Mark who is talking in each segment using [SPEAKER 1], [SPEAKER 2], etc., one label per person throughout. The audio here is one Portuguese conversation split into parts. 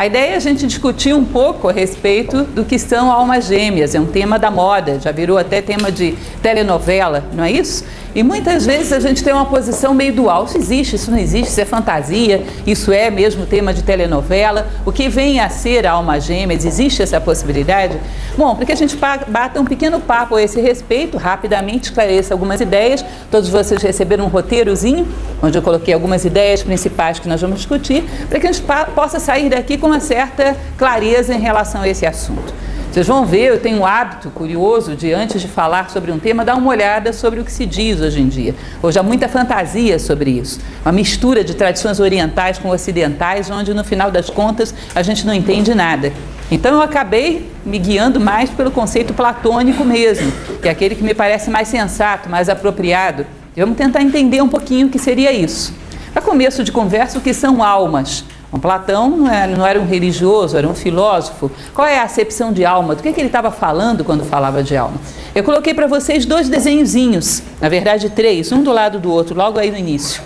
[SPEAKER 1] A ideia é a gente discutir um pouco a respeito do que são almas gêmeas. É um tema da moda, já virou até tema de telenovela, não é isso? E muitas vezes a gente tem uma posição meio dual. Isso existe, isso não existe, isso é fantasia, isso é mesmo tema de telenovela. O que vem a ser a alma gêmeas? Existe essa possibilidade? Bom, para que a gente bata um pequeno papo a esse respeito, rapidamente esclareça algumas ideias. Todos vocês receberam um roteirozinho, onde eu coloquei algumas ideias principais que nós vamos discutir, para que a gente possa sair daqui com uma certa clareza em relação a esse assunto. Vocês vão ver, eu tenho um hábito curioso de, antes de falar sobre um tema, dar uma olhada sobre o que se diz hoje em dia. Hoje há muita fantasia sobre isso. Uma mistura de tradições orientais com ocidentais, onde no final das contas a gente não entende nada. Então eu acabei me guiando mais pelo conceito platônico mesmo, que é aquele que me parece mais sensato, mais apropriado. E vamos tentar entender um pouquinho o que seria isso. Para começo de conversa, o que são almas? Bom, Platão não era um religioso, era um filósofo. Qual é a acepção de alma? Do que ele estava falando quando falava de alma? Eu coloquei para vocês 2 desenhozinhos, na verdade 3, um do lado do outro, logo aí no início.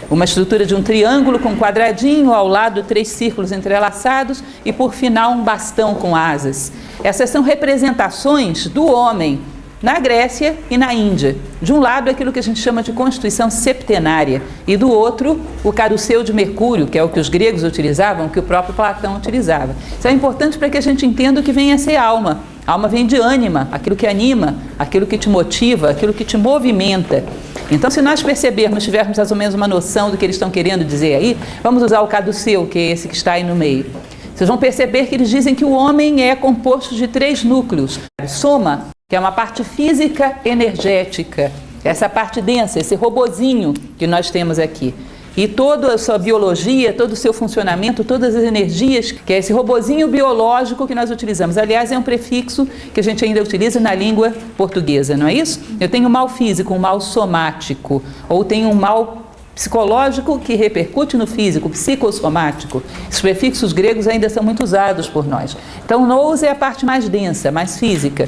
[SPEAKER 1] Uma estrutura de um triângulo com um quadradinho, ao lado 3 círculos entrelaçados e por final um bastão com asas. Essas são representações do homem na Grécia e na Índia. De um lado, aquilo que a gente chama de constituição septenária, e do outro, o caduceu de Mercúrio, que é o que os gregos utilizavam, que o próprio Platão utilizava. Isso é importante para que a gente entenda o que vem a ser alma. A alma vem de ânima, aquilo que anima, aquilo que te motiva, aquilo que te movimenta. Então, se nós percebermos, tivermos mais ou menos uma noção do que eles estão querendo dizer aí, vamos usar o caduceu, que é esse que está aí no meio. Vocês vão perceber que eles dizem que o homem é composto de 3 núcleos. Soma, que é uma parte física energética, essa parte densa, esse robozinho que nós temos aqui. E toda a sua biologia, todo o seu funcionamento, todas as energias, que é esse robozinho biológico que nós utilizamos. Aliás, é um prefixo que a gente ainda utiliza na língua portuguesa, não é isso? Eu tenho um mal físico, um mal somático, ou tenho um mal psicológico que repercute no físico, psicossomático. Esses prefixos gregos ainda são muito usados por nós. Então, nous é a parte mais densa, mais física.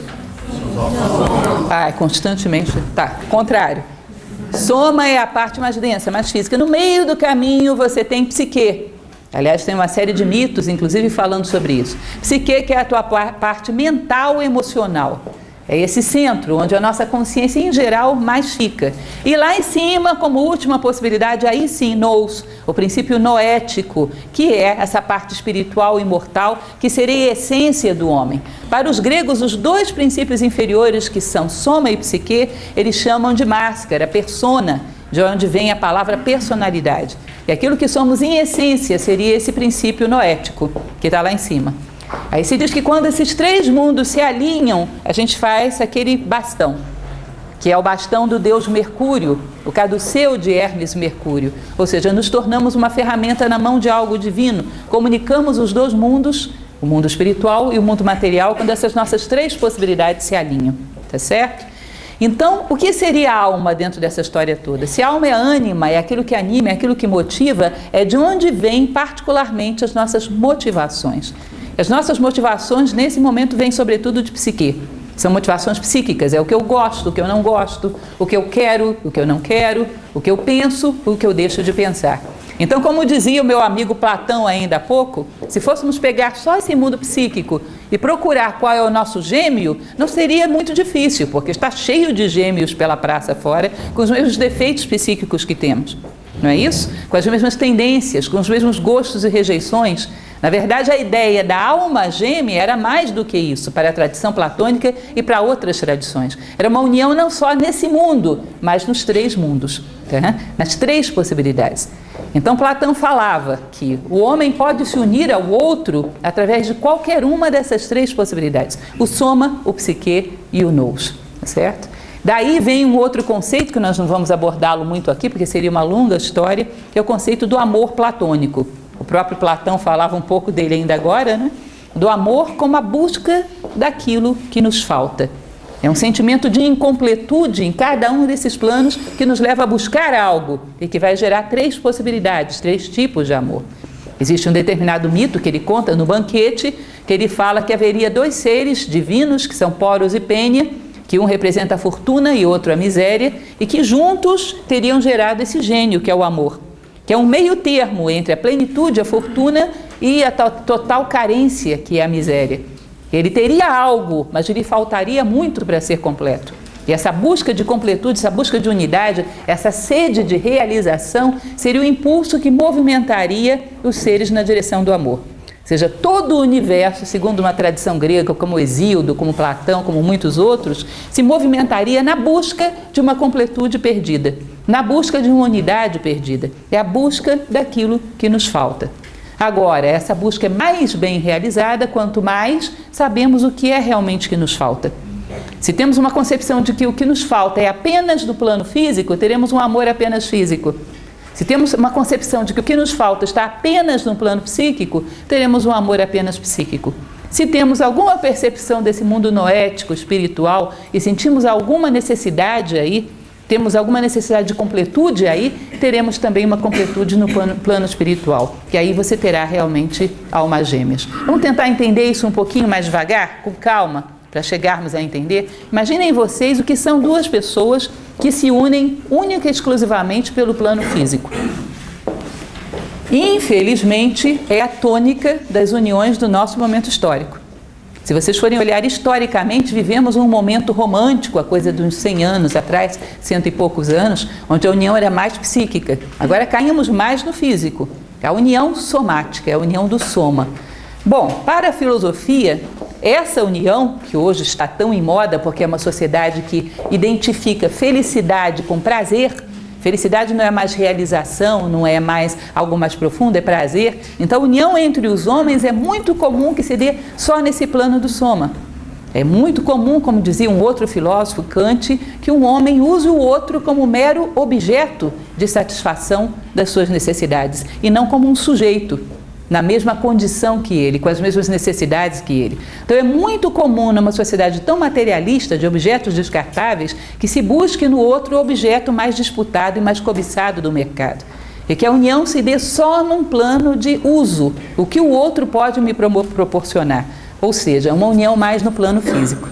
[SPEAKER 1] Constantemente. Tá, contrário. Soma é a parte mais densa, mais física. No meio do caminho você tem psique. Aliás, tem uma série de mitos, inclusive, falando sobre isso. Psique, que é a tua parte mental e emocional. É esse centro onde a nossa consciência em geral mais fica. E lá em cima, como última possibilidade, aí sim, nous, o princípio noético, que é essa parte espiritual imortal, que seria a essência do homem. Para os gregos, os 2 princípios inferiores, que são soma e psique, eles chamam de máscara, persona, de onde vem a palavra personalidade. E aquilo que somos em essência seria esse princípio noético, que está lá em cima. Aí se diz que quando esses 3 mundos se alinham, a gente faz aquele bastão, que é o bastão do deus Mercúrio, o caduceu de Hermes Mercúrio. Ou seja, nos tornamos uma ferramenta na mão de algo divino, comunicamos os 2 mundos, o mundo espiritual e o mundo material, quando essas nossas 3 possibilidades se alinham, tá certo? Então, o que seria a alma dentro dessa história toda? Se a alma é ânima, é aquilo que anima, é aquilo que motiva, é de onde vêm particularmente as nossas motivações. As nossas motivações, nesse momento, vêm sobretudo de psique. São motivações psíquicas, é o que eu gosto, o que eu não gosto, o que eu quero, o que eu não quero, o que eu penso, o que eu deixo de pensar. Então, como dizia o meu amigo Platão ainda há pouco, se fôssemos pegar só esse mundo psíquico e procurar qual é o nosso gêmeo, não seria muito difícil, porque está cheio de gêmeos pela praça fora, com os mesmos defeitos psíquicos que temos. Não é isso? Com as mesmas tendências, com os mesmos gostos e rejeições. Na verdade, a ideia da alma gêmea era mais do que isso, para a tradição platônica e para outras tradições. Era uma união não só nesse mundo, mas nos 3 mundos, tá? Nas 3 possibilidades. Então, Platão falava que o homem pode se unir ao outro através de qualquer uma dessas 3 possibilidades. O soma, o psique e o nous, tá certo? Daí vem um outro conceito, que nós não vamos abordá-lo muito aqui, porque seria uma longa história, que é o conceito do amor platônico. O próprio Platão falava um pouco dele ainda agora, né? Do amor como a busca daquilo que nos falta. É um sentimento de incompletude em cada um desses planos que nos leva a buscar algo e que vai gerar 3 possibilidades, 3 tipos de amor. Existe um determinado mito que ele conta no banquete, que ele fala que haveria 2 seres divinos, que são Poros e Pênia, que um representa a fortuna e outro a miséria, e que juntos teriam gerado esse gênio que é o amor, que é um meio termo entre a plenitude, a fortuna e a total carência que é a miséria. Ele teria algo, mas lhe faltaria muito para ser completo. E essa busca de completude, essa busca de unidade, essa sede de realização seria o impulso que movimentaria os seres na direção do amor. Ou seja, todo o universo, segundo uma tradição grega, como Hesíodo, como Platão, como muitos outros, se movimentaria na busca de uma completude perdida, na busca de uma unidade perdida. É a busca daquilo que nos falta. Agora, essa busca é mais bem realizada quanto mais sabemos o que é realmente que nos falta. Se temos uma concepção de que o que nos falta é apenas do plano físico, teremos um amor apenas físico. Se temos uma concepção de que o que nos falta está apenas no plano psíquico, teremos um amor apenas psíquico. Se temos alguma percepção desse mundo noético, espiritual, e sentimos alguma necessidade aí, temos alguma necessidade de completude aí, teremos também uma completude no plano espiritual, que aí você terá realmente almas gêmeas. Vamos tentar entender isso um pouquinho mais devagar, com calma, para chegarmos a entender. Imaginem vocês o que são duas pessoas que se unem única e exclusivamente pelo plano físico. Infelizmente, é a tônica das uniões do nosso momento histórico. Se vocês forem olhar historicamente, vivemos um momento romântico, a coisa de uns 100 anos atrás, 100 e poucos anos, onde a união era mais psíquica. Agora caímos mais no físico. É a união somática, é a união do soma. Bom, para a filosofia, essa união, que hoje está tão em moda porque é uma sociedade que identifica felicidade com prazer, felicidade não é mais realização, não é mais algo mais profundo, é prazer. Então, a união entre os homens é muito comum que se dê só nesse plano do soma. É muito comum, como dizia um outro filósofo, Kant, que um homem use o outro como mero objeto de satisfação das suas necessidades e não como um sujeito, na mesma condição que ele, com as mesmas necessidades que ele. Então é muito comum numa sociedade tão materialista de objetos descartáveis que se busque no outro o objeto mais disputado e mais cobiçado do mercado. E que a união se dê só num plano de uso, o que o outro pode me proporcionar. Ou seja, uma união mais no plano físico.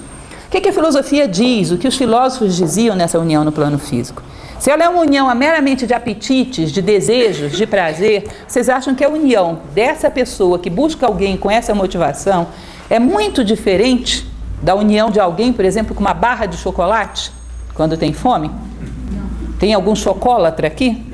[SPEAKER 1] O que a filosofia diz? O que os filósofos diziam nessa união no plano físico? Se ela é uma união meramente de apetites, de desejos, de prazer, vocês acham que a união dessa pessoa que busca alguém com essa motivação é muito diferente da união de alguém, por exemplo, com uma barra de chocolate, quando tem fome? Tem algum chocolatra aqui?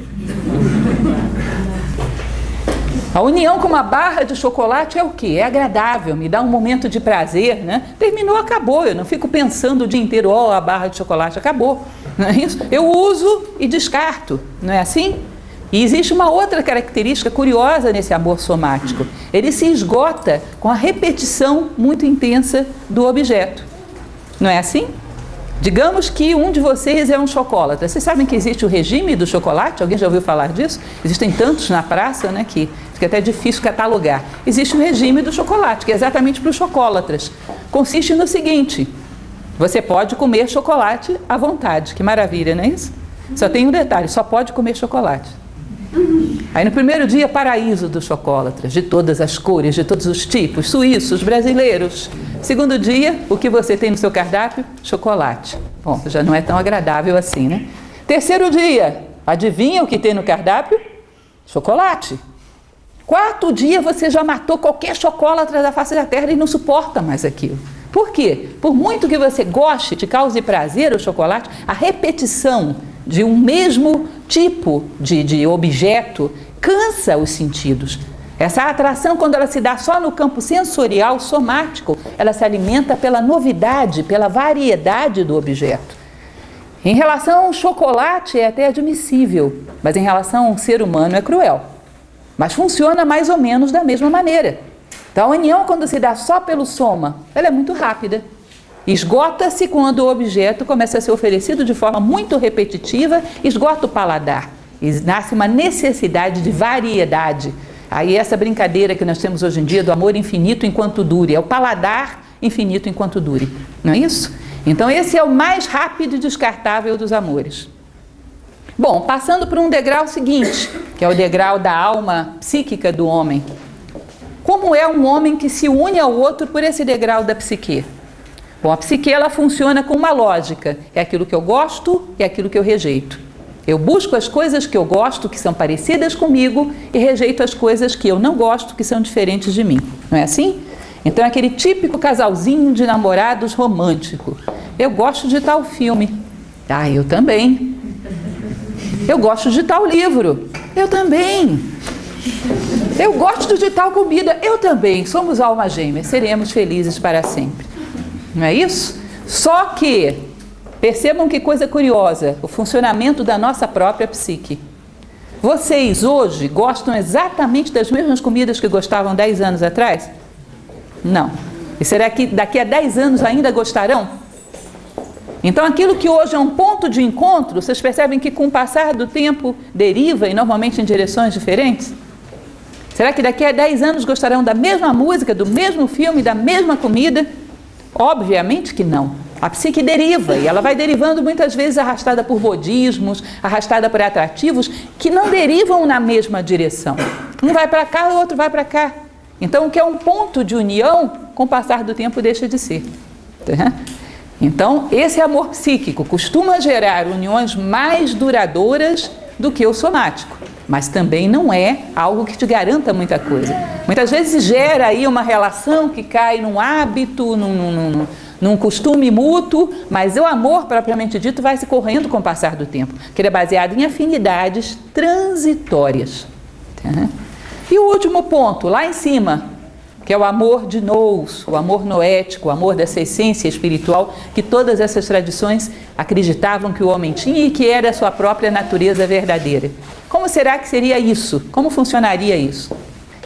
[SPEAKER 1] A união com uma barra de chocolate é o quê? É agradável, me dá um momento de prazer, né? Terminou, acabou. Eu não fico pensando o dia inteiro, a barra de chocolate acabou. Não é isso? Eu uso e descarto, não é assim? E existe uma outra característica curiosa nesse amor somático. Ele se esgota com a repetição muito intensa do objeto. Não é assim? Digamos que um de vocês é um chocolatra. Vocês sabem que existe o regime do chocolate? Alguém já ouviu falar disso? Existem tantos na praça, né, que fica até difícil catalogar. Existe o regime do chocolate, que é exatamente para os chocolatras. Consiste no seguinte: você pode comer chocolate à vontade. Que maravilha, não é isso? Só tem um detalhe, só pode comer chocolate. Aí no primeiro dia, paraíso dos chocolatras, de todas as cores, de todos os tipos, suíços, brasileiros. Segundo dia, o que você tem no seu cardápio? Chocolate. Bom, já não é tão agradável assim, né? Terceiro dia, adivinha o que tem no cardápio? Chocolate. Quarto dia, você já matou qualquer chocolatra da face da terra e não suporta mais aquilo. Por quê? Por muito que você goste, te cause prazer o chocolate, a repetição de um mesmo tipo de objeto cansa os sentidos. Essa atração, quando ela se dá só no campo sensorial, somático, ela se alimenta pela novidade, pela variedade do objeto. Em relação ao chocolate é até admissível, mas em relação ao ser humano é cruel. Mas funciona mais ou menos da mesma maneira. Então a união, quando se dá só pelo soma, ela é muito rápida. Esgota-se quando o objeto começa a ser oferecido de forma muito repetitiva, esgota o paladar. E nasce uma necessidade de variedade. Aí essa brincadeira que nós temos hoje em dia do amor infinito enquanto dure, é o paladar infinito enquanto dure, não é isso? Então esse é o mais rápido e descartável dos amores. Bom, passando para um degrau seguinte, que é o degrau da alma psíquica do homem. Como é um homem que se une ao outro por esse degrau da psique? Bom, a psique ela funciona com uma lógica, é aquilo que eu gosto, é aquilo que eu rejeito. Eu busco as coisas que eu gosto, que são parecidas comigo, e rejeito as coisas que eu não gosto, que são diferentes de mim. Não é assim? Então é aquele típico casalzinho de namorados romântico. Eu gosto de tal filme. Ah, eu também. Eu gosto de tal livro. Eu também. Eu gosto de tal comida. Eu também. Somos almas gêmeas. Seremos felizes para sempre. Não é isso? Só que, percebam que coisa curiosa, o funcionamento da nossa própria psique. Vocês hoje gostam exatamente das mesmas comidas que gostavam 10 anos atrás? Não. E será que daqui a 10 anos ainda gostarão? Então aquilo que hoje é um ponto de encontro, vocês percebem que com o passar do tempo deriva e normalmente em direções diferentes? Será que daqui a 10 anos gostarão da mesma música, do mesmo filme, da mesma comida? Obviamente que não. A psique deriva, e ela vai derivando muitas vezes arrastada por modismos, arrastada por atrativos, que não derivam na mesma direção. Um vai para cá, o outro vai para cá. Então, o que é um ponto de união, com o passar do tempo deixa de ser. Tá? Então, esse amor psíquico costuma gerar uniões mais duradouras do que o somático, mas também não é algo que te garanta muita coisa. Muitas vezes gera aí uma relação que cai num hábito, num costume mútuo, mas o amor, propriamente dito, vai se correndo com o passar do tempo, que ele é baseado em afinidades transitórias. Tá? E o último ponto, lá em cima, que é o amor de nous, o amor noético, o amor dessa essência espiritual que todas essas tradições acreditavam que o homem tinha e que era a sua própria natureza verdadeira. Como será que seria isso? Como funcionaria isso?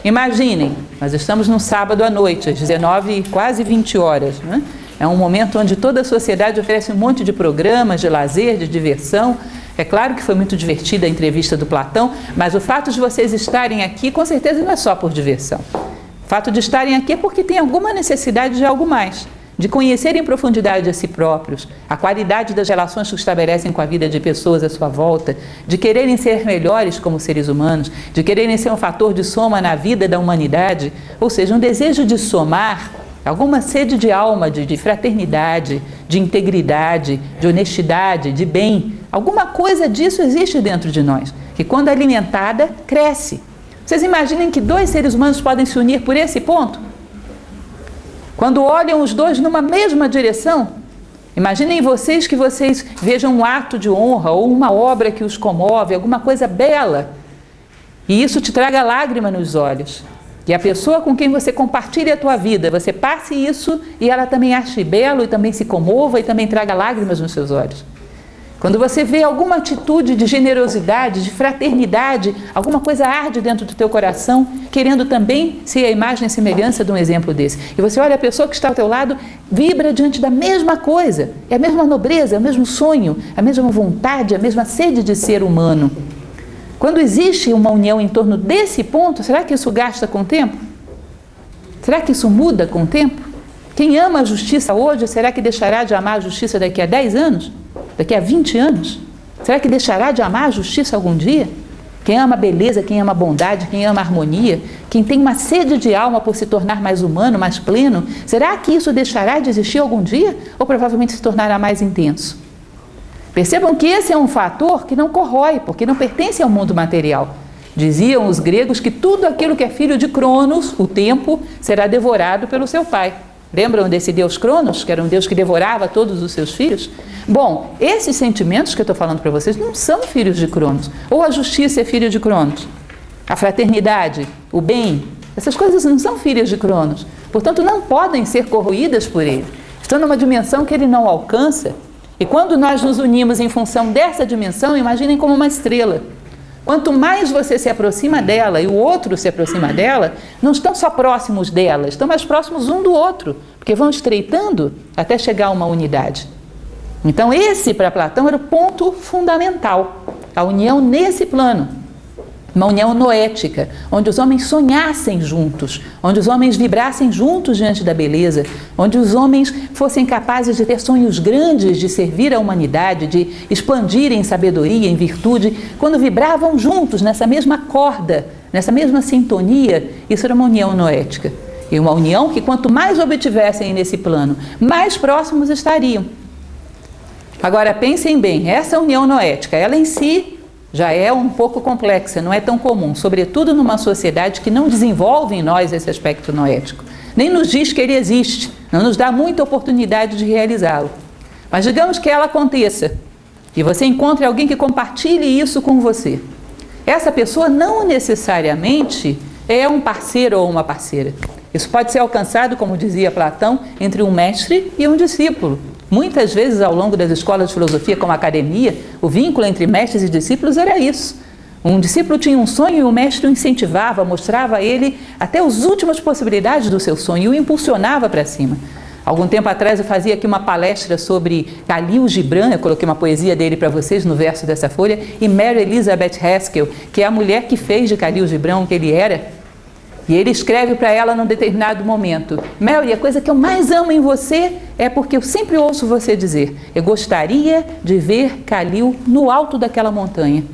[SPEAKER 1] Imaginem, nós estamos num sábado à noite, às 19, quase 20 horas, né? É um momento onde toda a sociedade oferece um monte de programas de lazer, de diversão. É claro que foi muito divertida a entrevista do Platão, mas o fato de vocês estarem aqui, com certeza não é só por diversão. O fato de estarem aqui é porque tem alguma necessidade de algo mais, de conhecer em profundidade a si próprios, a qualidade das relações que estabelecem com a vida de pessoas à sua volta, de quererem ser melhores como seres humanos, de quererem ser um fator de soma na vida da humanidade, ou seja, um desejo de somar, alguma sede de alma, de fraternidade, de integridade, de honestidade, de bem. Alguma coisa disso existe dentro de nós, que quando alimentada, cresce. Vocês imaginem que dois seres humanos podem se unir por esse ponto? Quando olham os dois numa mesma direção, imaginem vocês que vocês vejam um ato de honra ou uma obra que os comove, alguma coisa bela, e isso te traga lágrima nos olhos. E a pessoa com quem você compartilha a tua vida, você passe isso e ela também ache belo e também se comova e também traga lágrimas nos seus olhos. Quando você vê alguma atitude de generosidade, de fraternidade, alguma coisa arde dentro do teu coração, querendo também ser a imagem e semelhança de um exemplo desse. E você olha a pessoa que está ao teu lado, vibra diante da mesma coisa, é a mesma nobreza, é o mesmo sonho, a mesma vontade, a mesma sede de ser humano. Quando existe uma união em torno desse ponto, será que isso gasta com o tempo? Será que isso muda com o tempo? Quem ama a justiça hoje, será que deixará de amar a justiça daqui a 10 anos? Daqui a 20 anos? Será que deixará de amar a justiça algum dia? Quem ama a beleza, quem ama a bondade, quem ama a harmonia, quem tem uma sede de alma por se tornar mais humano, mais pleno, será que isso deixará de existir algum dia? Ou provavelmente se tornará mais intenso? Percebam que esse é um fator que não corrói, porque não pertence ao mundo material. Diziam os gregos que tudo aquilo que é filho de Cronos, o tempo, será devorado pelo seu pai. Lembram desse deus Cronos, que era um deus que devorava todos os seus filhos? Bom, esses sentimentos que eu estou falando para vocês não são filhos de Cronos. Ou a justiça é filha de Cronos, a fraternidade, o bem, essas coisas não são filhas de Cronos. Portanto, não podem ser corroídas por ele. Estão numa dimensão que ele não alcança. E quando nós nos unimos em função dessa dimensão, imaginem como uma estrela. Quanto mais você se aproxima dela e o outro se aproxima dela, não estão só próximos dela, estão mais próximos um do outro, porque vão estreitando até chegar a uma unidade. Então esse, para Platão, era o ponto fundamental, a união nesse plano. Uma união noética, onde os homens sonhassem juntos, onde os homens vibrassem juntos diante da beleza, onde os homens fossem capazes de ter sonhos grandes, de servir à humanidade, de expandir em sabedoria, em virtude, quando vibravam juntos nessa mesma corda, nessa mesma sintonia. Isso era uma união noética. E uma união que quanto mais obtivessem nesse plano, mais próximos estariam. Agora pensem bem, essa união noética, ela em si já é um pouco complexa, não é tão comum, sobretudo numa sociedade que não desenvolve em nós esse aspecto noético, nem nos diz que ele existe, não nos dá muita oportunidade de realizá-lo. Mas digamos que ela aconteça e você encontre alguém que compartilhe isso com você. Essa pessoa não necessariamente é um parceiro ou uma parceira. Isso pode ser alcançado, como dizia Platão, entre um mestre e um discípulo. Muitas vezes, ao longo das escolas de filosofia, como a academia, o vínculo entre mestres e discípulos era isso. Um discípulo tinha um sonho e o mestre o incentivava, mostrava a ele até as últimas possibilidades do seu sonho e o impulsionava para cima. Algum tempo atrás eu fazia aqui uma palestra sobre Khalil Gibran, eu coloquei uma poesia dele para vocês no verso dessa folha, e Mary Elizabeth Haskell, que é a mulher que fez de Khalil Gibran o que ele era. E ele escreve para ela num determinado momento: Mary, a coisa que eu mais amo em você é porque eu sempre ouço você dizer: eu gostaria de ver Khalil no alto daquela montanha.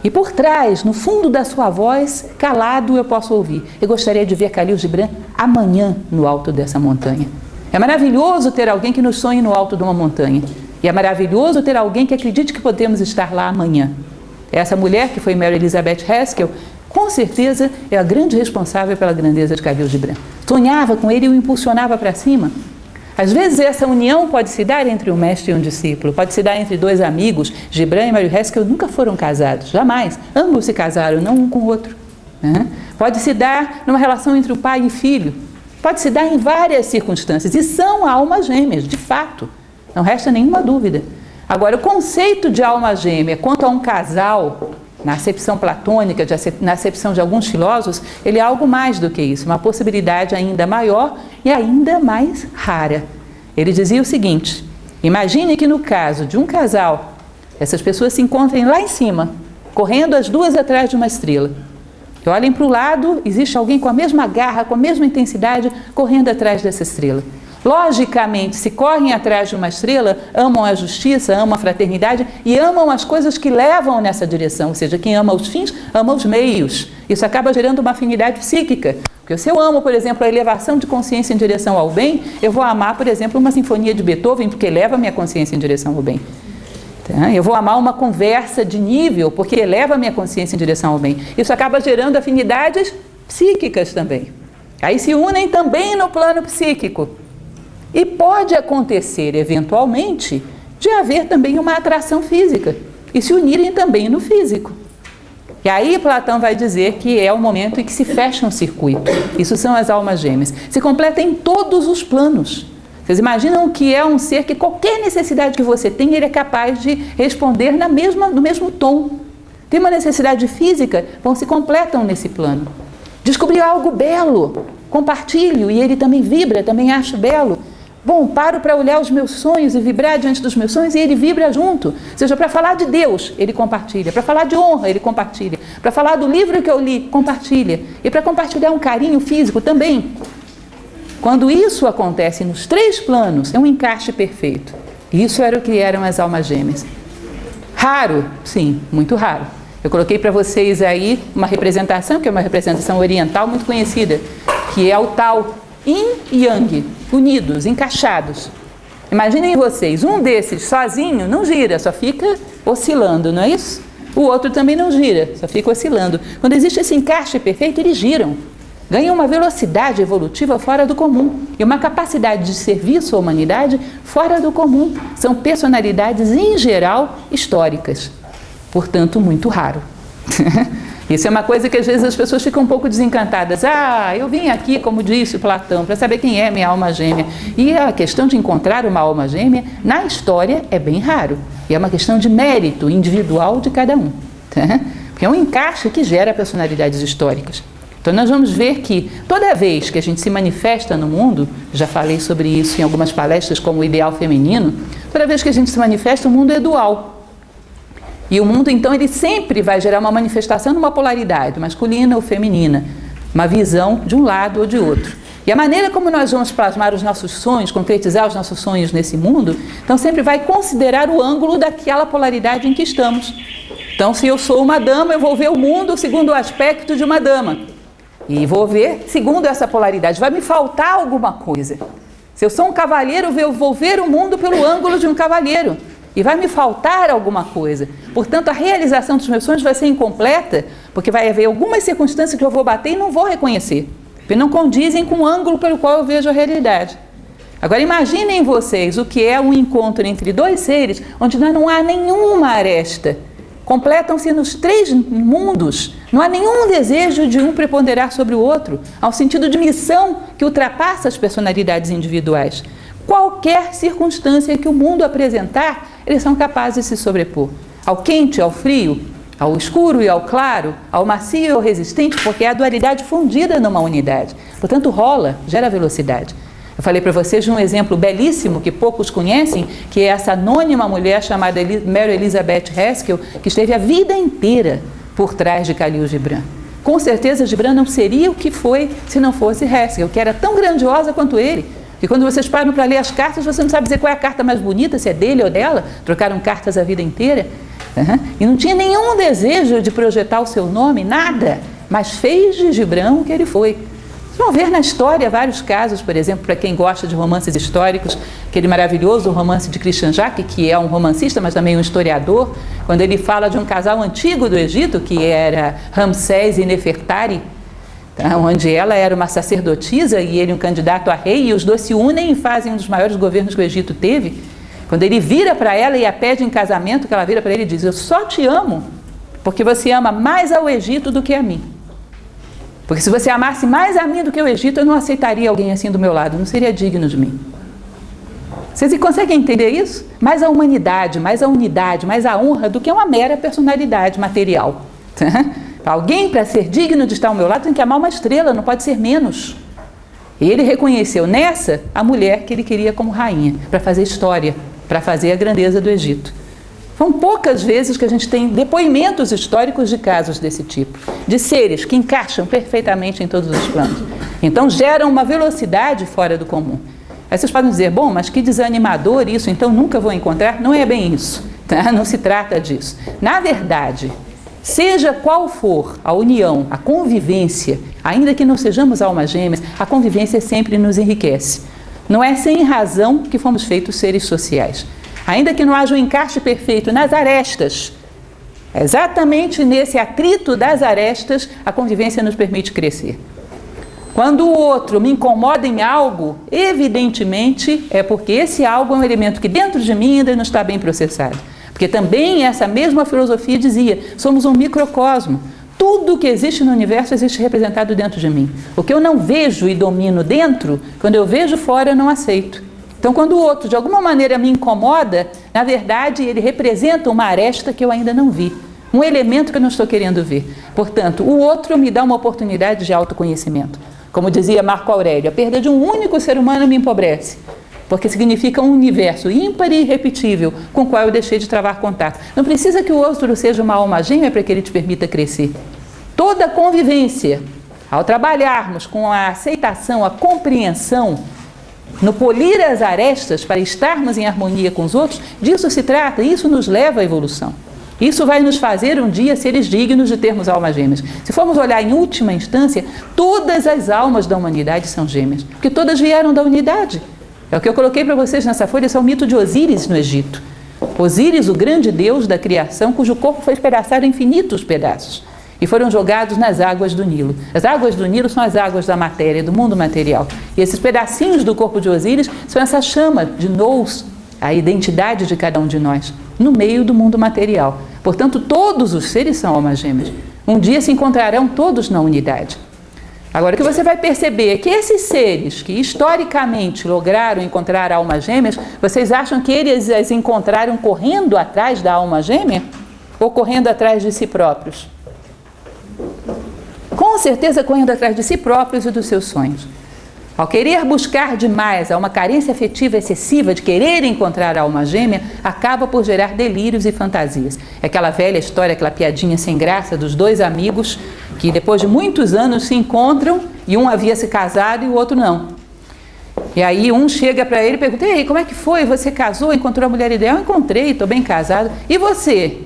[SPEAKER 1] E por trás, no fundo da sua voz, calado, eu posso ouvir: eu gostaria de ver Khalil Gibran amanhã no alto dessa montanha. É maravilhoso ter alguém que nos sonhe no alto de uma montanha. E é maravilhoso ter alguém que acredite que podemos estar lá amanhã. Essa mulher, que foi Mary Elizabeth Haskell, com certeza é a grande responsável pela grandeza de Khalil Gibran. Sonhava com ele e o impulsionava para cima. Às vezes essa união pode se dar entre um mestre e um discípulo, pode se dar entre dois amigos. Gibran e Mary Haskell nunca foram casados, jamais. Ambos se casaram, não um com o outro. Pode se dar numa relação entre o pai e filho. Pode se dar em várias circunstâncias. E são almas gêmeas, de fato. Não resta nenhuma dúvida. Agora, o conceito de alma gêmea quanto a um casal, na acepção platônica, na acepção de alguns filósofos, ele é algo mais do que isso, uma possibilidade ainda maior e ainda mais rara. Ele dizia o seguinte: imagine que no caso de um casal, essas pessoas se encontrem lá em cima, correndo as duas atrás de uma estrela. E olhem para o lado, existe alguém com a mesma garra, com a mesma intensidade, correndo atrás dessa estrela. Logicamente, se correm atrás de uma estrela, amam a justiça, amam a fraternidade e amam as coisas que levam nessa direção. Ou seja, quem ama os fins, ama os meios. Isso acaba gerando uma afinidade psíquica. Porque se eu amo, por exemplo, a elevação de consciência em direção ao bem, eu vou amar, por exemplo, uma sinfonia de Beethoven, porque eleva a minha consciência em direção ao bem. Eu vou amar uma conversa de nível, porque eleva a minha consciência em direção ao bem. Isso acaba gerando afinidades psíquicas também. Aí se unem também no plano psíquico. E pode acontecer, eventualmente, de haver também uma atração física e se unirem também no físico. E aí Platão vai dizer que é o momento em que se fecha um circuito. Isso são as almas gêmeas. Se completa em todos os planos. Vocês imaginam que é um ser que qualquer necessidade que você tem, ele é capaz de responder no mesmo tom. Tem uma necessidade física, bom, se completam nesse plano. Descobriu algo belo, compartilho, e ele também vibra, também acha belo. Bom, paro para olhar os meus sonhos e vibrar diante dos meus sonhos e ele vibra junto. Ou seja, para falar de Deus, ele compartilha. Para falar de honra, ele compartilha. Para falar do livro que eu li, compartilha. E para compartilhar um carinho físico também. Quando isso acontece nos três planos, é um encaixe perfeito. Isso era o que eram as almas gêmeas. Raro? Sim, muito raro. Eu coloquei para vocês aí uma representação, que é uma representação oriental muito conhecida, que é o tal Yin e Yang, unidos, encaixados. Imaginem vocês, um desses sozinho não gira, só fica oscilando, não é isso? O outro também não gira, só fica oscilando. Quando existe esse encaixe perfeito, eles giram. Ganham uma velocidade evolutiva fora do comum e uma capacidade de serviço à humanidade fora do comum. São personalidades, em geral, históricas. Portanto, muito raro. Isso é uma coisa que às vezes as pessoas ficam um pouco desencantadas. Eu vim aqui, como disse Platão, para saber quem é minha alma gêmea. E a questão de encontrar uma alma gêmea, na história, é bem raro. E é uma questão de mérito individual de cada um. Porque é um encaixe que gera personalidades históricas. Então nós vamos ver que toda vez que a gente se manifesta no mundo, já falei sobre isso em algumas palestras como o ideal feminino, toda vez que a gente se manifesta, o mundo é dual. E o mundo, então, ele sempre vai gerar uma manifestação numa polaridade, masculina ou feminina, uma visão de um lado ou de outro. E a maneira como nós vamos plasmar os nossos sonhos, concretizar os nossos sonhos nesse mundo, então sempre vai considerar o ângulo daquela polaridade em que estamos. Então, se eu sou uma dama, eu vou ver o mundo segundo o aspecto de uma dama. E vou ver segundo essa polaridade. Vai me faltar alguma coisa. Se eu sou um cavalheiro, eu vou ver o mundo pelo ângulo de um cavalheiro. e vai me faltar alguma coisa. Portanto, a realização dos meus sonhos vai ser incompleta, porque vai haver algumas circunstâncias que eu vou bater e não vou reconhecer, porque não condizem com o ângulo pelo qual eu vejo a realidade. Agora imaginem vocês o que é um encontro entre dois seres onde não há nenhuma aresta. Completam-se nos 3 mundos. Não há nenhum desejo de um preponderar sobre o outro. Há um sentido de missão que ultrapassa as personalidades individuais. Qualquer circunstância que o mundo apresentar, eles são capazes de se sobrepor. Ao quente, ao frio, ao escuro e ao claro, ao macio e ao resistente, porque é a dualidade fundida numa unidade. Portanto, rola, gera velocidade. Eu falei para vocês de um exemplo belíssimo que poucos conhecem, que é essa anônima mulher chamada Mary Elizabeth Haskell, que esteve a vida inteira por trás de Khalil Gibran. Com certeza Gibran não seria o que foi se não fosse Haskell, que era tão grandiosa quanto ele. E quando vocês param para ler as cartas, você não sabe dizer qual é a carta mais bonita, se é dele ou dela. Trocaram cartas a vida inteira. E não tinha nenhum desejo de projetar o seu nome, nada. Mas fez de Gibran o que ele foi. Vão ver na história vários casos, por exemplo, para quem gosta de romances históricos, aquele maravilhoso romance de Christian Jacques, que é um romancista, mas também um historiador, quando ele fala de um casal antigo do Egito, que era Ramsés e Nefertari, tá? Onde ela era uma sacerdotisa e ele um candidato a rei, e os dois se unem e fazem um dos maiores governos que o Egito teve. Quando ele vira para ela e a pede em casamento, que ela vira para ele e diz: eu só te amo porque você ama mais ao Egito do que a mim. Porque se você amasse mais a mim do que o Egito, eu não aceitaria alguém assim do meu lado, não seria digno de mim. Vocês conseguem entender isso? Mais a humanidade, mais a unidade, mais a honra do que uma mera personalidade material. Alguém, para ser digno de estar ao meu lado, tem que amar uma estrela, não pode ser menos. E ele reconheceu nessa a mulher que ele queria como rainha, para fazer história, para fazer a grandeza do Egito. São poucas vezes que a gente tem depoimentos históricos de casos desse tipo, de seres que encaixam perfeitamente em todos os planos. Então geram uma velocidade fora do comum. Aí vocês podem dizer: bom, mas que desanimador isso, então nunca vou encontrar. Não é bem isso, tá? Não se trata disso. Na verdade, seja qual for a união, a convivência, ainda que não sejamos almas gêmeas, a convivência sempre nos enriquece. Não é sem razão que fomos feitos seres sociais. Ainda que não haja um encaixe perfeito nas arestas, exatamente nesse atrito das arestas, a convivência nos permite crescer. Quando o outro me incomoda em algo, evidentemente é porque esse algo é um elemento que dentro de mim ainda não está bem processado. Porque também essa mesma filosofia dizia: somos um microcosmo. Tudo que existe no universo existe representado dentro de mim. O que eu não vejo e domino dentro, quando eu vejo fora, eu não aceito. Então, quando o outro, de alguma maneira, me incomoda, na verdade, ele representa uma aresta que eu ainda não vi, um elemento que eu não estou querendo ver. Portanto, o outro me dá uma oportunidade de autoconhecimento. Como dizia Marco Aurélio, a perda de um único ser humano me empobrece, porque significa um universo ímpar e irrepetível com o qual eu deixei de travar contato. Não precisa que o outro seja uma alma gêmea para que ele te permita crescer. Toda convivência, ao trabalharmos com a aceitação, a compreensão, no polir as arestas para estarmos em harmonia com os outros, disso se trata, isso nos leva à evolução. Isso vai nos fazer um dia seres dignos de termos almas gêmeas. Se formos olhar em última instância, todas as almas da humanidade são gêmeas, porque todas vieram da unidade. É o que eu coloquei para vocês nessa folha, esse é o mito de Osíris no Egito. Osíris, o grande deus da criação, cujo corpo foi espedaçado em infinitos pedaços e foram jogados nas águas do Nilo. As águas do Nilo são as águas da matéria, do mundo material. E esses pedacinhos do corpo de Osíris são essa chama de Nous, a identidade de cada um de nós, no meio do mundo material. Portanto, todos os seres são almas gêmeas. Um dia se encontrarão todos na unidade. Agora, o que você vai perceber é que esses seres que historicamente lograram encontrar almas gêmeas, vocês acham que eles as encontraram correndo atrás da alma gêmea? Ou correndo atrás de si próprios? Com certeza correndo atrás de si próprios e dos seus sonhos. Ao querer buscar demais, a uma carência afetiva excessiva de querer encontrar a alma gêmea, acaba por gerar delírios e fantasias. É aquela velha história, aquela piadinha sem graça dos dois amigos que depois de muitos anos se encontram e um havia se casado e o outro não. E aí um chega para ele e pergunta: ei, como é que foi? Você casou? Encontrou a mulher ideal? Encontrei, estou bem casado. E você?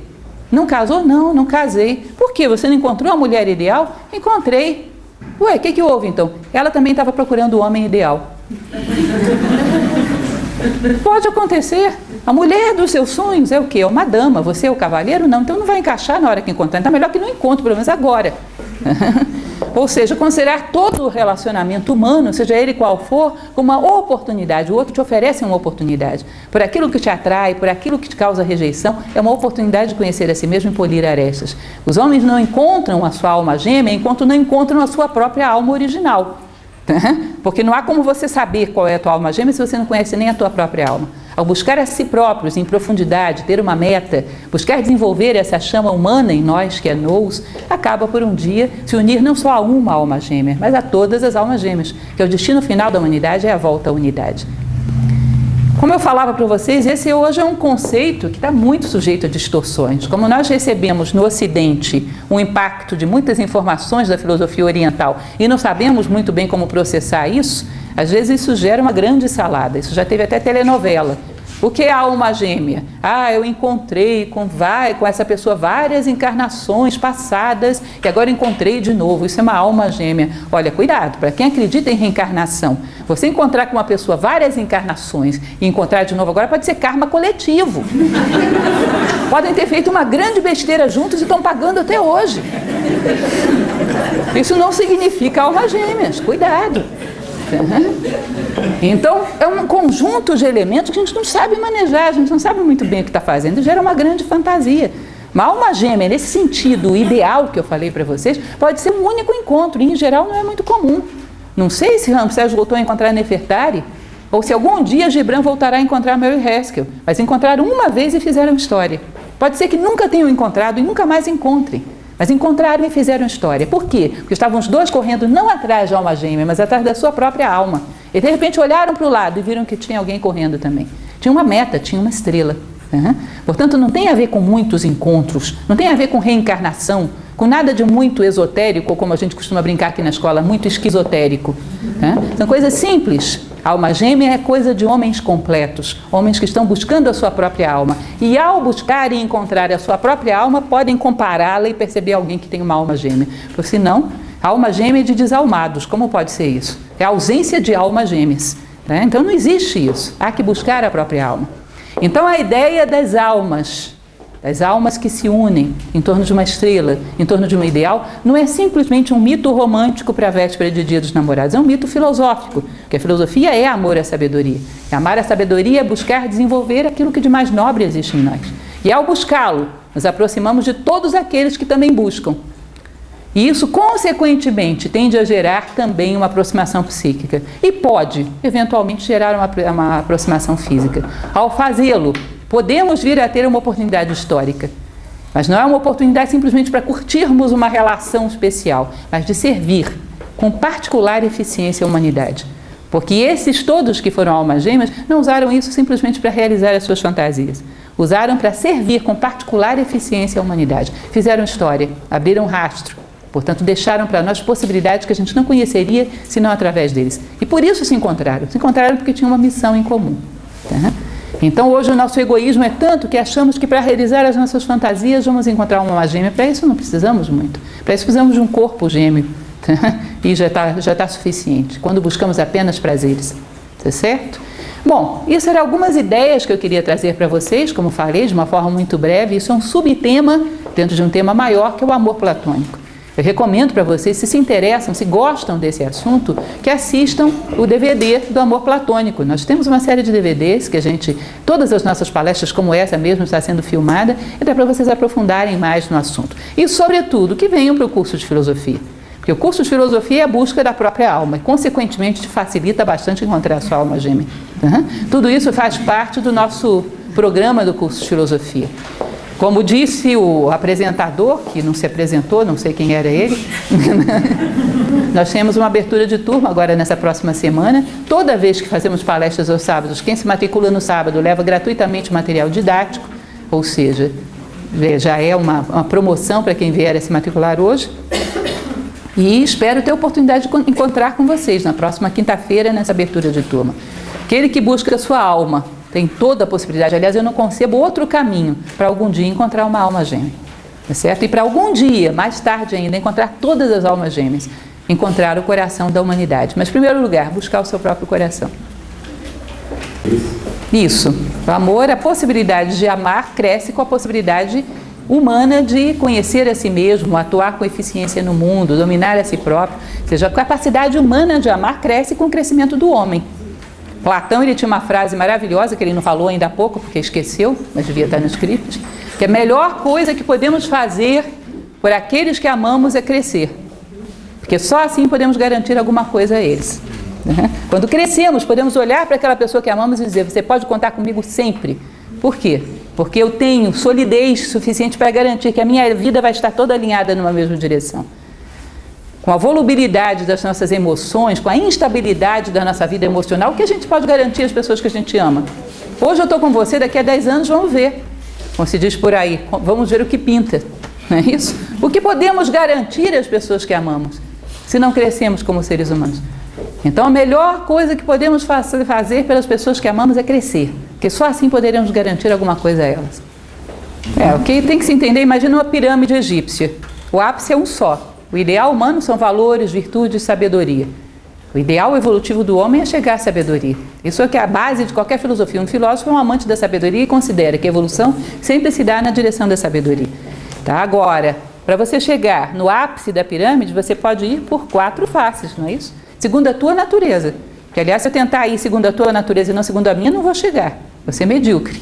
[SPEAKER 1] Não casou? Não, não casei. Por quê? Você não encontrou a mulher ideal? Encontrei. Ué, o que houve então? Ela também estava procurando o homem ideal. Pode acontecer. A mulher dos seus sonhos é o quê? É uma dama. Você é o cavaleiro? Não. Então não vai encaixar na hora que encontrar. Então é melhor que não encontre, pelo menos agora. Ou seja, considerar todo o relacionamento humano, seja ele qual for, como uma oportunidade. O outro te oferece uma oportunidade. Por aquilo que te atrai, por aquilo que te causa rejeição, é uma oportunidade de conhecer a si mesmo e polir arestas. Os homens não encontram a sua alma gêmea enquanto não encontram a sua própria alma original. Porque não há como você saber qual é a tua alma gêmea se você não conhece nem a tua própria alma. Ao buscar a si próprios em profundidade, ter uma meta, buscar desenvolver essa chama humana em nós, que é nous, acaba por um dia se unir não só a uma alma gêmea, mas a todas as almas gêmeas, que é o destino final da humanidade, é a volta à unidade. Como eu falava para vocês, esse hoje é um conceito que está muito sujeito a distorções. Como nós recebemos no Ocidente um impacto de muitas informações da filosofia oriental e não sabemos muito bem como processar isso, às vezes isso gera uma grande salada. Isso já teve até telenovela. O que é a alma gêmea? Eu encontrei com essa pessoa várias encarnações passadas e agora encontrei de novo. Isso é uma alma gêmea. Olha, cuidado, para quem acredita em reencarnação, você encontrar com uma pessoa várias encarnações e encontrar de novo agora pode ser karma coletivo. Podem ter feito uma grande besteira juntos e estão pagando até hoje. Isso não significa almas gêmeas. Cuidado. Então, é um conjunto de elementos que a gente não sabe manejar, a gente não sabe muito bem o que está fazendo, gera uma grande fantasia. Uma alma gêmea, nesse sentido ideal que eu falei para vocês, pode ser um único encontro, e em geral não é muito comum. Não sei se Ramsés voltou a encontrar Nefertari, ou se algum dia Gibran voltará a encontrar Mary Haskell, mas encontraram uma vez e fizeram história. Pode ser que nunca tenham encontrado e nunca mais encontrem. Mas encontraram e fizeram história. Por quê? Porque estavam os dois correndo não atrás de alma gêmea, mas atrás da sua própria alma. E de repente olharam para o lado e viram que tinha alguém correndo também. Tinha uma meta, tinha uma estrela. Portanto, não tem a ver com muitos encontros, não tem a ver com reencarnação, com nada de muito esotérico, ou como a gente costuma brincar aqui na escola, muito esquizotérico. São coisas simples. A alma gêmea é coisa de homens completos, homens que estão buscando a sua própria alma. E ao buscar e encontrar a sua própria alma, podem compará-la e perceber alguém que tem uma alma gêmea. Porque senão, a alma gêmea é de desalmados. Como pode ser isso? É a ausência de almas gêmeas. Então não existe isso. Há que buscar a própria alma. Então a ideia das almas que se unem em torno de uma estrela, em torno de um ideal, não é simplesmente um mito romântico para a véspera de Dia dos Namorados, é um mito filosófico, porque a filosofia é amor à sabedoria. Amar a sabedoria é buscar desenvolver aquilo que de mais nobre existe em nós. E ao buscá-lo, nos aproximamos de todos aqueles que também buscam. E isso, consequentemente, tende a gerar também uma aproximação psíquica. E pode, eventualmente, gerar uma aproximação física. Ao fazê-lo, podemos vir a ter uma oportunidade histórica. Mas não é uma oportunidade simplesmente para curtirmos uma relação especial, mas de servir com particular eficiência à humanidade. Porque esses todos que foram almas gêmeas não usaram isso simplesmente para realizar as suas fantasias. Usaram para servir com particular eficiência à humanidade. Fizeram história, abriram rastro. Portanto, deixaram para nós possibilidades que a gente não conheceria senão através deles. E por isso se encontraram. Se encontraram porque tinham uma missão em comum. Então, hoje o nosso egoísmo é tanto que achamos que para realizar as nossas fantasias vamos encontrar uma alma gêmea. Para isso não precisamos muito. Para isso precisamos de um corpo gêmeo. E já está suficiente. Quando buscamos apenas prazeres. Tá certo? Bom, isso eram algumas ideias que eu queria trazer para vocês, como falei, de uma forma muito breve. Isso é um subtema dentro de um tema maior, que é o amor platônico. Eu recomendo para vocês, se interessam, se gostam desse assunto, que assistam o DVD do Amor Platônico. Nós temos uma série de DVDs que todas as nossas palestras, como essa mesmo, está sendo filmada, e dá para vocês aprofundarem mais no assunto. E, sobretudo, que venham para o curso de filosofia. Porque o curso de filosofia é a busca da própria alma, e, consequentemente, te facilita bastante encontrar a sua alma gêmea. Tudo isso faz parte do nosso programa do curso de filosofia. Como disse o apresentador, que não se apresentou, não sei quem era ele, nós temos uma abertura de turma agora nessa próxima semana. Toda vez que fazemos palestras aos sábados, quem se matricula no sábado leva gratuitamente material didático, ou seja, já é uma promoção para quem vier a se matricular hoje. E espero ter a oportunidade de encontrar com vocês na próxima quinta-feira nessa abertura de turma. Aquele que busca a sua alma tem toda a possibilidade. Aliás, eu não concebo outro caminho para algum dia encontrar uma alma gêmea. Tá certo? E para algum dia, mais tarde ainda, encontrar todas as almas gêmeas. Encontrar o coração da humanidade. Mas, em primeiro lugar, buscar o seu próprio coração. Isso. O amor, a possibilidade de amar cresce com a possibilidade humana de conhecer a si mesmo, atuar com eficiência no mundo, dominar a si próprio. Ou seja, a capacidade humana de amar cresce com o crescimento do homem. Platão, ele tinha uma frase maravilhosa, que ele não falou ainda há pouco, porque esqueceu, mas devia estar no script, que a melhor coisa que podemos fazer por aqueles que amamos é crescer. Porque só assim podemos garantir alguma coisa a eles. Quando crescemos, podemos olhar para aquela pessoa que amamos e dizer: você pode contar comigo sempre. Por quê? Porque eu tenho solidez suficiente para garantir que a minha vida vai estar toda alinhada numa mesma direção. Com a volubilidade das nossas emoções, com a instabilidade da nossa vida emocional, o que a gente pode garantir às pessoas que a gente ama? Hoje eu estou com você, daqui a 10 anos vamos ver. Como se diz por aí, vamos ver o que pinta. Não é isso? O que podemos garantir às pessoas que amamos, se não crescemos como seres humanos? Então a melhor coisa que podemos fazer pelas pessoas que amamos é crescer, porque só assim poderemos garantir alguma coisa a elas. O que tem que se entender, imagina uma pirâmide egípcia. O ápice é um só. O ideal humano são valores, virtudes, sabedoria. O ideal evolutivo do homem é chegar à sabedoria. Isso é que é a base de qualquer filosofia. Um filósofo é um amante da sabedoria e considera que a evolução sempre se dá na direção da sabedoria. Tá? Agora, para você chegar no ápice da pirâmide, você pode ir por 4 faces, não é isso? Segundo a tua natureza. Porque, aliás, se eu tentar ir segundo a tua natureza e não segundo a minha, não vou chegar. Vou ser medíocre.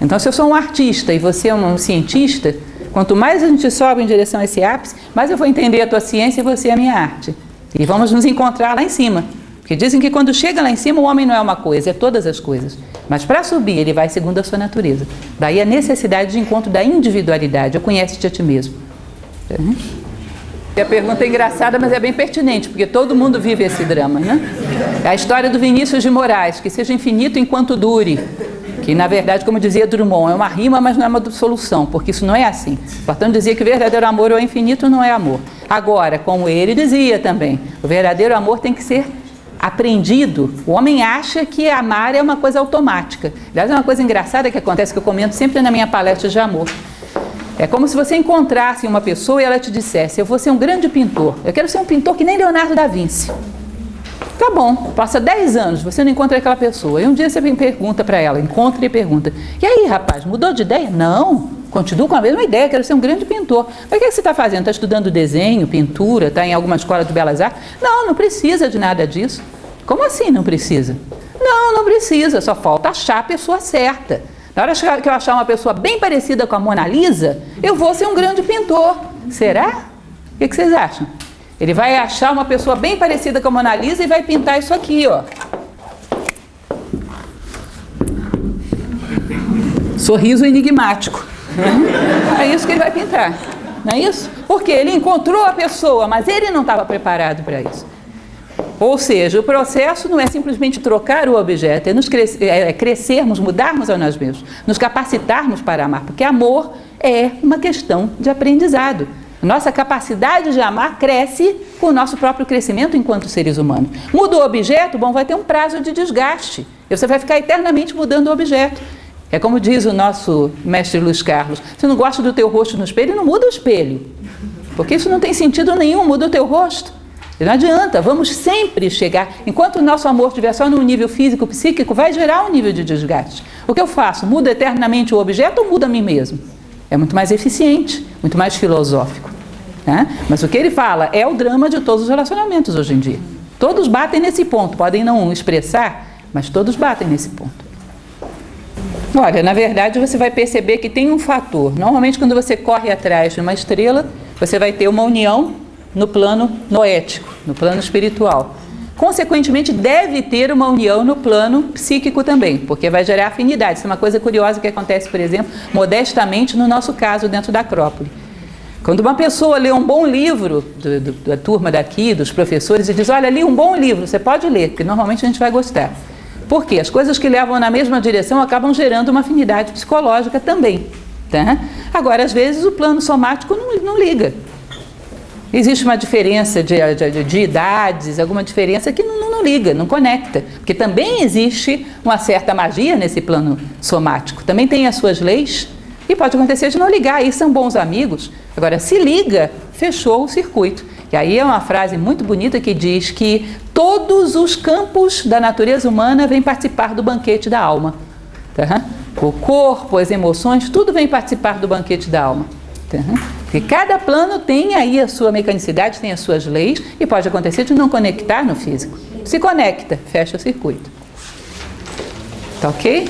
[SPEAKER 1] Então, se eu sou um artista e você é um cientista, quanto mais a gente sobe em direção a esse ápice, mais eu vou entender a tua ciência e você a minha arte. E vamos nos encontrar lá em cima. Porque dizem que quando chega lá em cima, o homem não é uma coisa, é todas as coisas. Mas para subir, ele vai segundo a sua natureza. Daí a necessidade de encontro da individualidade. Eu conheço-te a ti mesmo. A pergunta é engraçada, mas é bem pertinente, porque todo mundo vive esse drama, né? É a história do Vinícius de Moraes, que seja infinito enquanto dure. Que, na verdade, como dizia Drummond, é uma rima, mas não é uma solução, porque isso não é assim. Platão dizia que o verdadeiro amor é infinito, não é amor. Agora, como ele dizia também, o verdadeiro amor tem que ser aprendido. O homem acha que amar é uma coisa automática. Aliás, é uma coisa engraçada que acontece, que eu comento sempre na minha palestra de amor. É como se você encontrasse uma pessoa e ela te dissesse: eu vou ser um grande pintor, eu quero ser um pintor que nem Leonardo da Vinci. Tá bom, passa 10 anos, você não encontra aquela pessoa. E um dia você pergunta para ela, encontra e pergunta: e aí, rapaz, mudou de ideia? Não, continuo com a mesma ideia, quero ser um grande pintor. Mas o que você está fazendo? Está estudando desenho, pintura, está em alguma escola de belas artes? Não, não precisa de nada disso. Como assim não precisa? Não, não precisa, só falta achar a pessoa certa. Na hora que eu achar uma pessoa bem parecida com a Mona Lisa, eu vou ser um grande pintor. Será? O que vocês acham? Ele vai achar uma pessoa bem parecida com a Mona Lisa e vai pintar isso aqui, ó. Sorriso enigmático. É isso que ele vai pintar. Não é isso? Porque ele encontrou a pessoa, mas ele não estava preparado para isso. Ou seja, o processo não é simplesmente trocar o objeto, é crescermos, mudarmos a nós mesmos, nos capacitarmos para amar, porque amor é uma questão de aprendizado. Nossa capacidade de amar cresce com o nosso próprio crescimento enquanto seres humanos. Muda o objeto, bom, vai ter um prazo de desgaste. E você vai ficar eternamente mudando o objeto. É como diz o nosso mestre Luiz Carlos: se não gosta do teu rosto no espelho, não muda o espelho. Porque isso não tem sentido nenhum, muda o teu rosto. E não adianta, vamos sempre chegar. Enquanto o nosso amor estiver só no nível físico, psíquico, vai gerar um nível de desgaste. O que eu faço? Mudo eternamente o objeto ou mudo a mim mesmo? É muito mais eficiente, muito mais filosófico. Né? Mas o que ele fala é o drama de todos os relacionamentos hoje em dia. Todos batem nesse ponto, podem não expressar, mas todos batem nesse ponto. Olha, na verdade você vai perceber que tem um fator. Normalmente quando você corre atrás de uma estrela, você vai ter uma união no plano noético, no plano espiritual. Consequentemente, deve ter uma união no plano psíquico também, porque vai gerar afinidade. Isso é uma coisa curiosa que acontece, por exemplo, modestamente no nosso caso, dentro da Acrópole. Quando uma pessoa lê um bom livro, da turma daqui, dos professores, e diz: olha, li um bom livro, você pode ler, porque normalmente a gente vai gostar. Por quê? As coisas que levam na mesma direção acabam gerando uma afinidade psicológica também. Tá? Agora, às vezes, o plano somático não liga. Existe uma diferença de idades, alguma diferença que não liga, não conecta. Porque também existe uma certa magia nesse plano somático. Também tem as suas leis e pode acontecer de não ligar. Aí são bons amigos. Agora, se liga, fechou o circuito. E aí é uma frase muito bonita que diz que todos os campos da natureza humana vêm participar do banquete da alma. Tá? O corpo, as emoções, tudo vem participar do banquete da alma. Tá? Porque cada plano tem aí a sua mecanicidade, tem as suas leis, e pode acontecer de não conectar no físico. Se conecta, fecha o circuito. Tá ok?